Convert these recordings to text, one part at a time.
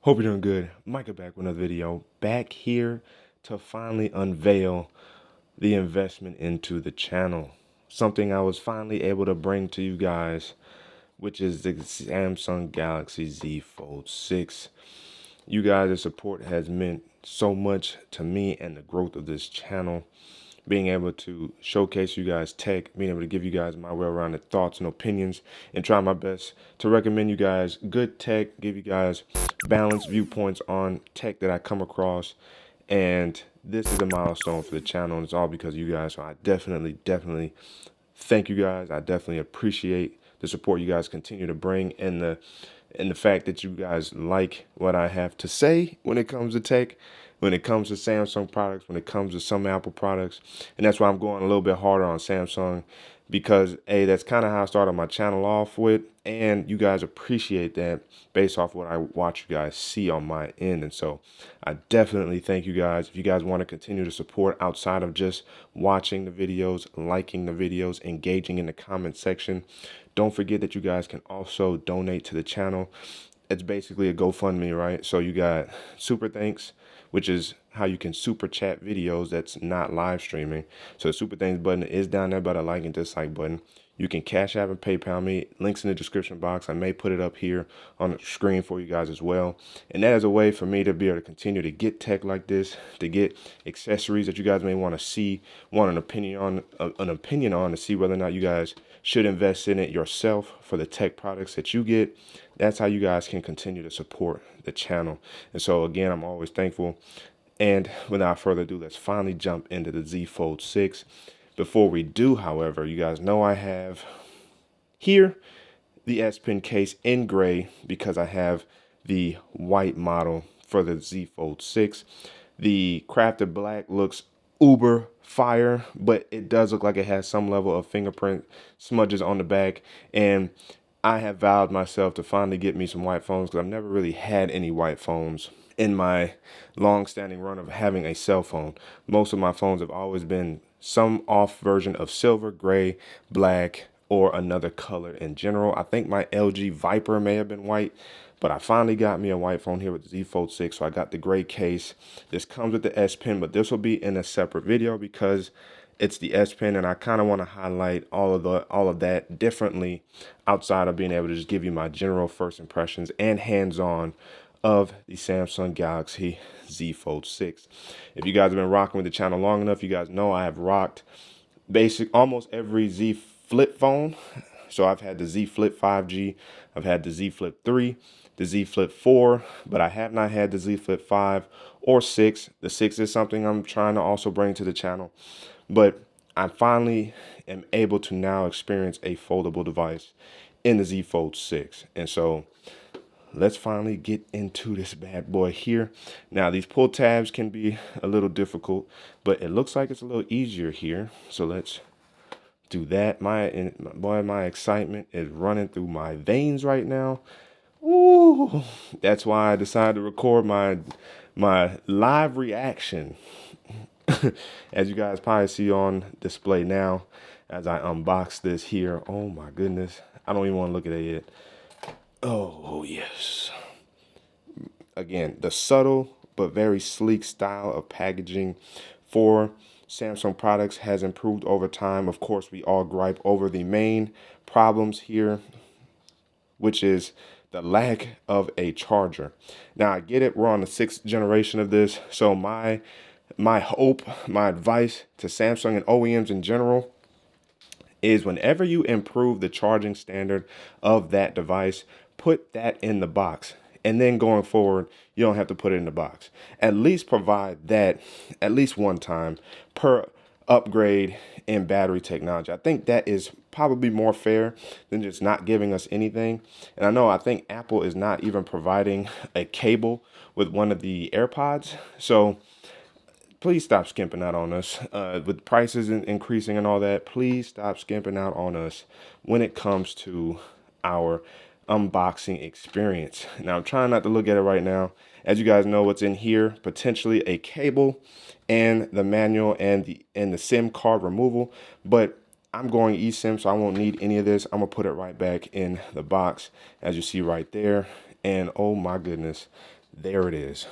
Hope you're doing good. Micah back with another video. Back here to finally unveil the investment into the channel. Something I was finally able to bring to you guys, which is the Samsung Galaxy Z Fold 6. You guys' support has meant so much to me and the growth of this channel. Being able to showcase you guys tech, being able to give you guys my well-rounded thoughts and opinions, and try my best to recommend you guys good tech, give you guys balanced viewpoints on tech that I come across. And this is a milestone for the channel, and it's all because of you guys. So I definitely thank you guys. I definitely appreciate the support you guys continue to bring, and the fact that you guys like what I have to say when it comes to tech, when it comes to Samsung products, when it comes to some Apple products. And that's why I'm going a little bit harder on Samsung, because that's kind of how I started my channel off with, and you guys appreciate that based off what I watch you guys see on my end. And so I definitely thank you guys. If you guys want to continue to support outside of just watching the videos, liking the videos, engaging in the comment section, don't forget that you guys can also donate to the channel. It's basically a GoFundMe, right? So you got super thanks, which is how you can super chat videos that's not live streaming. So the super thanks button is down there by the like and dislike button. You can Cash App and PayPal me. Links in the description box. I may put it up here on the screen for you guys as well. And that is a way for me to be able to continue to get tech like this, to get accessories that you guys may want to see, want an opinion on to see whether or not you guys should invest in it yourself for the tech products that you get. That's how you guys can continue to support the channel. And so again, I'm always thankful. And without further ado, let's finally jump into the Z Fold 6. Before we do, however, you guys know I have here the S Pen case in gray because I have the white model for the Z Fold 6. The crafted black looks uber fire, but it does look like it has some level of fingerprint smudges on the back. And I have vowed myself to finally get me some white phones because I've never really had any white phones in my long-standing run of having a cell phone. Most of my phones have always been some off version of silver, gray, black, or another color in general. I think my LG Viper may have been white, but I finally got me a white phone here with the Z Fold 6, so I got the gray case. This comes with the S Pen, but this will be in a separate video because it's the S Pen, and I kind of want to highlight all of that differently outside of being able to just give you my general first impressions and hands-on of the Samsung Galaxy Z Fold 6. If you guys have been rocking with the channel long enough, you guys know I have rocked almost every Z Flip phone. So I've had the Z Flip 5G, I've had the Z Flip 3, the Z Flip 4, but I have not had the Z Flip 5 or 6. The 6 is something I'm trying to also bring to the channel. But I finally am able to now experience a foldable device in the Z Fold 6. And so let's finally get into this bad boy here. Now, these pull tabs can be a little difficult, but it looks like it's a little easier here. So let's do that. My excitement is running through my veins right now. Ooh, that's why I decided to record my live reaction, as you guys probably see on display now, as I unbox this here. Oh my goodness, I don't even want to look at it yet. Oh yes. Again, the subtle but very sleek style of packaging for Samsung products has improved over time. Of course, we all gripe over the main problems here, which is the lack of a charger. Now, I get it, we're on the 6th generation of this, so my hope, my advice to Samsung and OEMs in general is whenever you improve the charging standard of that device, put that in the box. And then going forward, you don't have to put it in the box. At least provide that at least one time per upgrade in battery technology. I think that is probably more fair than just not giving us anything. And I think Apple is not even providing a cable with one of the AirPods. So please stop skimping out on us with prices increasing and all that. Please stop skimping out on us when it comes to our unboxing experience. Now, I'm trying not to look at it right now. As you guys know, what's in here, potentially a cable and the manual and the SIM card removal, but I'm going eSIM, so I won't need any of this. I'm gonna put it right back in the box, as you see right there. And oh my goodness, There it is.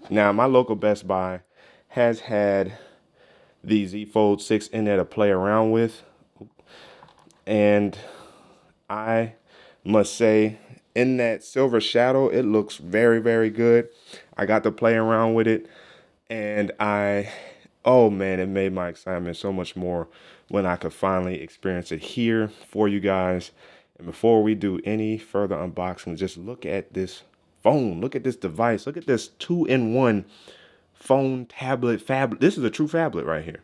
Now, my local Best Buy has had the Z Fold 6 in there to play around with. And I must say, in that silver shadow, it looks very, very good. I got to play around with it. And oh man, it made my excitement so much more when I could finally experience it here for you guys. And before we do any further unboxing, just look at this phone. Look at this device. Look at this 2-in-1 phone, tablet, phablet. This is a true phablet right here.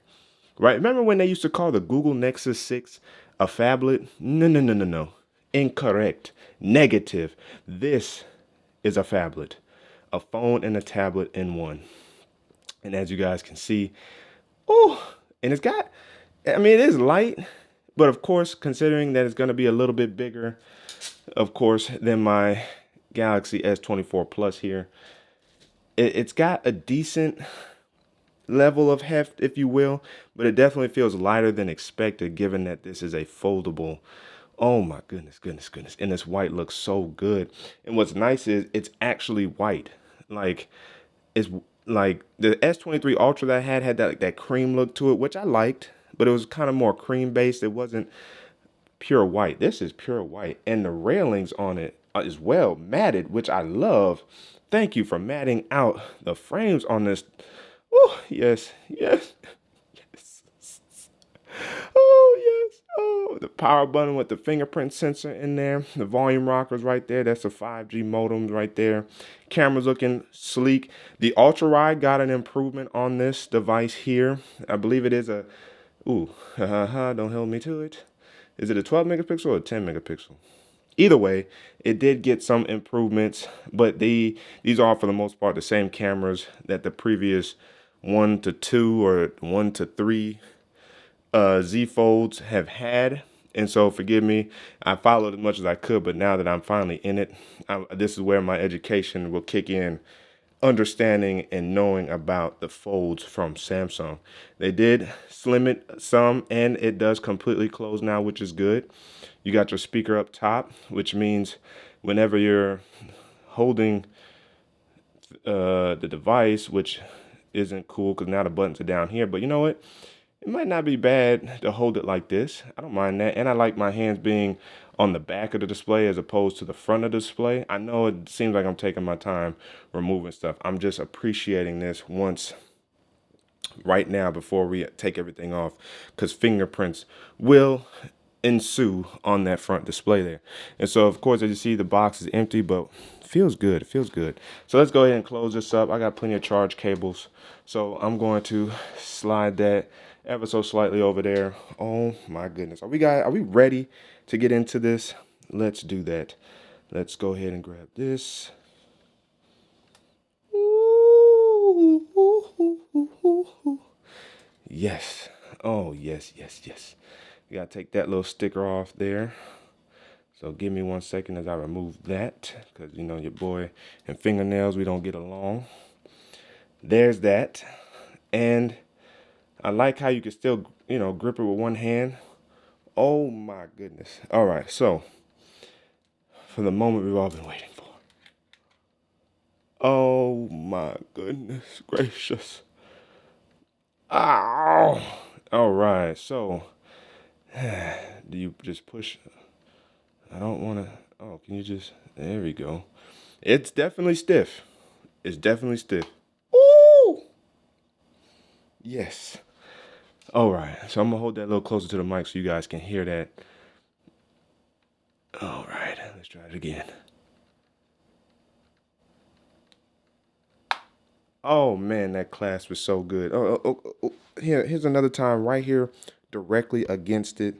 Right? Remember when they used to call the Google Nexus 6 a phablet? No, no, no, no, no. Incorrect. Negative. This is a phablet. A phone and a tablet in one. And as you guys can see, oh, and it's got, I mean, it is light, but of course, considering that it's going to be a little bit bigger, of course, than my Galaxy S24 Plus here, it's got a decent level of heft, if you will, but it definitely feels lighter than expected, given that this is a foldable. Oh my goodness, goodness, goodness. And this white looks so good. And what's nice is it's actually white. Like, it's like the S23 Ultra that I had that, like, that cream look to it, which I liked, but it was kind of more cream based. It wasn't pure white. This is pure white. And the railings on it as well, matted, which I love. Thank you for matting out the frames on this. Oh, yes, yes, yes. Oh, yes. Oh, the power button with the fingerprint sensor in there. The volume rockers right there. That's a 5G modem right there. Camera's looking sleek. The ultra wide got an improvement on this device here. I believe it is a, ooh, don't hold me to it. Is it a 12 megapixel or a 10 megapixel? Either way, it did get some improvements, but these are for the most part the same cameras that the previous 1 to 2 or 1 to 3 Z Folds have had. And so forgive me, I followed as much as I could, but now that I'm finally in it, this is where my education will kick in, understanding and knowing about the folds from Samsung. They did slim it some, and it does completely close now, which is good. You got your speaker up top, which means whenever you're holding the device, which isn't cool because now the buttons are down here, but you know what? It might not be bad to hold it like this. I don't mind that. And I like my hands being on the back of the display as opposed to the front of the display. I know it seems like I'm taking my time removing stuff. I'm just appreciating this once right now before we take everything off, because fingerprints will ensue on that front display there. And so, of course, as you see, the box is empty, but it feels good. It feels good. So let's go ahead and close this up. I got plenty of charge cables, so I'm going to slide that ever so slightly over there. Oh my goodness. Are we ready to get into this? Let's do that. Let's go ahead and grab this. Yes. Oh, yes, yes, yes. You gotta take that little sticker off there. So give me 1 second as I remove that, because you know your boy and fingernails, we don't get along. There's that. And I like how you can still, grip it with one hand. Oh my goodness. All right, so for the moment we've all been waiting for. Oh my goodness gracious. Ow. All right, so do you just push? I don't want to. Oh, can you just? There we go. It's definitely stiff. It's definitely stiff. Ooh. Yes. All right. So I'm gonna hold that a little closer to the mic so you guys can hear that. All right. Let's try it again. Oh man, that clasp was so good. Oh. Here's another time right here, directly against it.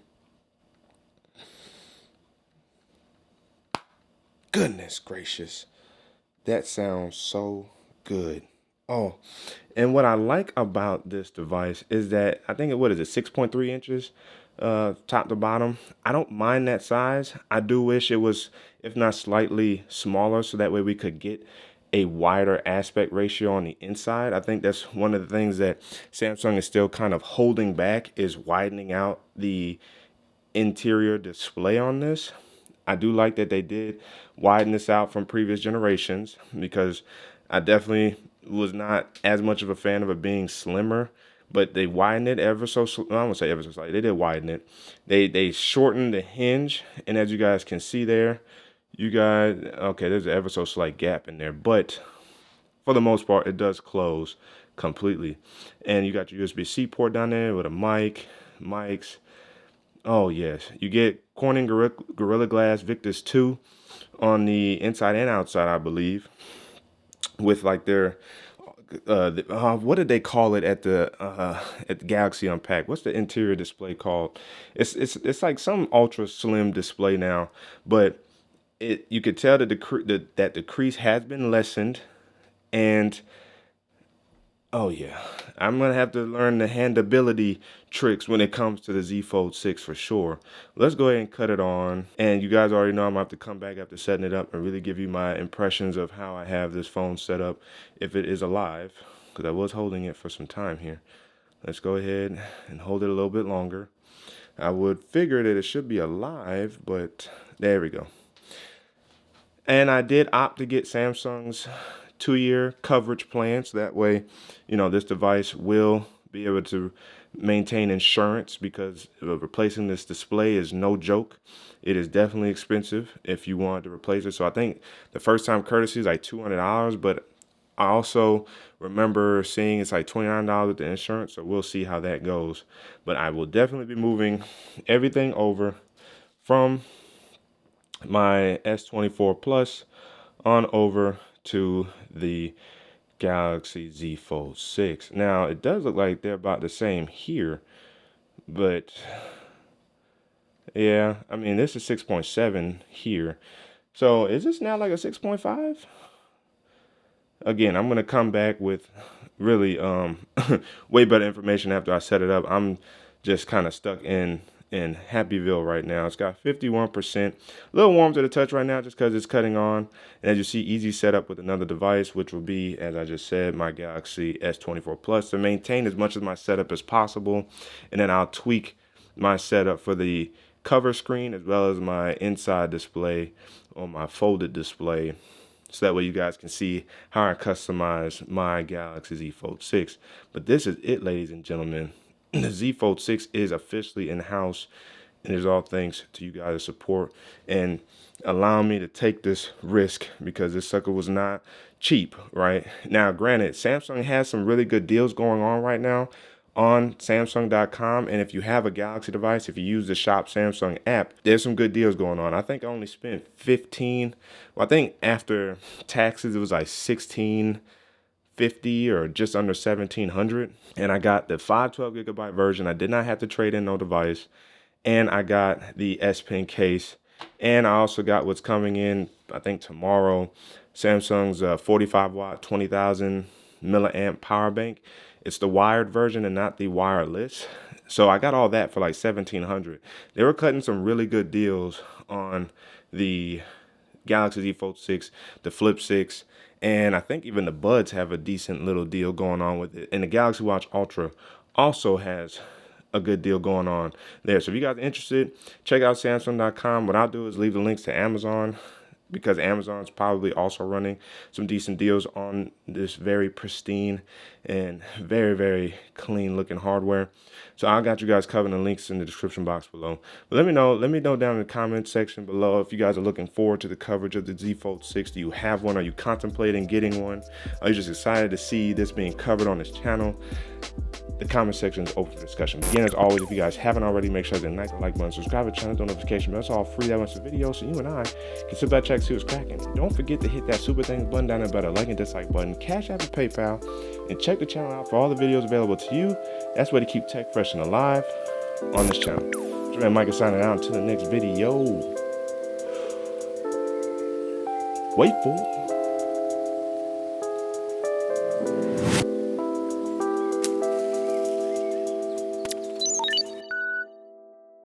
Goodness gracious. That sounds so good. Oh, and what I like about this device is that I think what is it, 6.3 inches, top to bottom. I don't mind that size. I do wish it was, if not slightly smaller, so that way we could get a wider aspect ratio on the inside. I think that's one of the things that Samsung is still kind of holding back, is widening out the interior display on this. I do like that they did widen this out from previous generations, because I definitely was not as much of a fan of it being slimmer, but they widened it ever so. I won't say ever so slightly. They did widen it. They shortened the hinge, and as you guys can see there, you guys okay. There's an ever so slight gap in there, but for the most part, it does close completely. And you got your USB-C port down there with a mics. Oh yes, you get Corning Gorilla Glass Victus 2 on the inside and outside, I believe, with like their what did they call it at the Galaxy Unpacked? What's the interior display called? It's like some ultra slim display now, but you could tell that that the crease has been lessened, and oh yeah, I'm gonna have to learn the handability tricks when it comes to the Z Fold 6 for sure. Let's go ahead and cut it on. And you guys already know I'm gonna have to come back after setting it up and really give you my impressions of how I have this phone set up if it is alive, because I was holding it for some time here. Let's go ahead and hold it a little bit longer. I would figure that it should be alive, but there we go. And I did opt to get Samsung's 2-year coverage plan, so that way, this device will be able to maintain insurance, because replacing this display is no joke. It is definitely expensive if you want to replace it. So I think the first time courtesy is like $200, but I also remember seeing it's like $29 with the insurance, so we'll see how that goes. But I will definitely be moving everything over from my S24 Plus on over to the Galaxy Z Fold 6. Now, it does look like they're about the same here, but yeah, I mean, this is 6.7 here. So is this now like a 6.5? Again, I'm going to come back with really way better information after I set it up. I'm just kind of stuck in Happyville right now. It's got 51%, a little warm to the touch right now just because it's cutting on. And as you see, easy setup with another device, which will be, as I just said, my Galaxy S24 Plus, to maintain as much of my setup as possible. And then I'll tweak my setup for the cover screen as well as my inside display or my folded display, so that way you guys can see how I customize my Galaxy Z Fold 6. But this is it, ladies and gentlemen. The Z Fold 6 is officially in-house, and it's all thanks to you guys' support and allowing me to take this risk, because this sucker was not cheap, right? Now, granted, Samsung has some really good deals going on right now on Samsung.com, and if you have a Galaxy device, if you use the Shop Samsung app, there's some good deals going on. I think I only spent 15. Well, I think after taxes it was like 1650 or just under 1700, and I got the 512 gigabyte version. I did not have to trade in no device, and I got the S Pen case, and I also got what's coming in, I think tomorrow, Samsung's 45 watt 20,000 milliamp power bank. It's the wired version and not the wireless. So I got all that for like 1700. They were cutting some really good deals on the Galaxy Z Fold 6, the Flip 6, and I think even the Buds have a decent little deal going on with it. And the Galaxy Watch Ultra also has a good deal going on there. So if you guys are interested, check out Samsung.com. What I'll do is leave the links to Amazon, because Amazon's probably also running some decent deals on this very pristine and very, very clean looking hardware. So I got you guys covered, the links in the description box below. But let me know down in the comment section below if you guys are looking forward to the coverage of the Z Fold 6. Do you have one? Are you contemplating getting one? Are you just excited to see this being covered on this channel? The comment section is open for discussion. Again, as always, if you guys haven't already, make sure to hit the like button, subscribe to the channel, turn notification bell. That's all free. That much the video, so you and I can sit back, check, see what's cracking. Don't forget to hit that super thanks button down there, better like and dislike button, Cash App and PayPal, and check the channel out for all the videos available to you. That's way to keep tech fresh and alive on this channel. It's your man Micah signing out until the next video. Wait for it.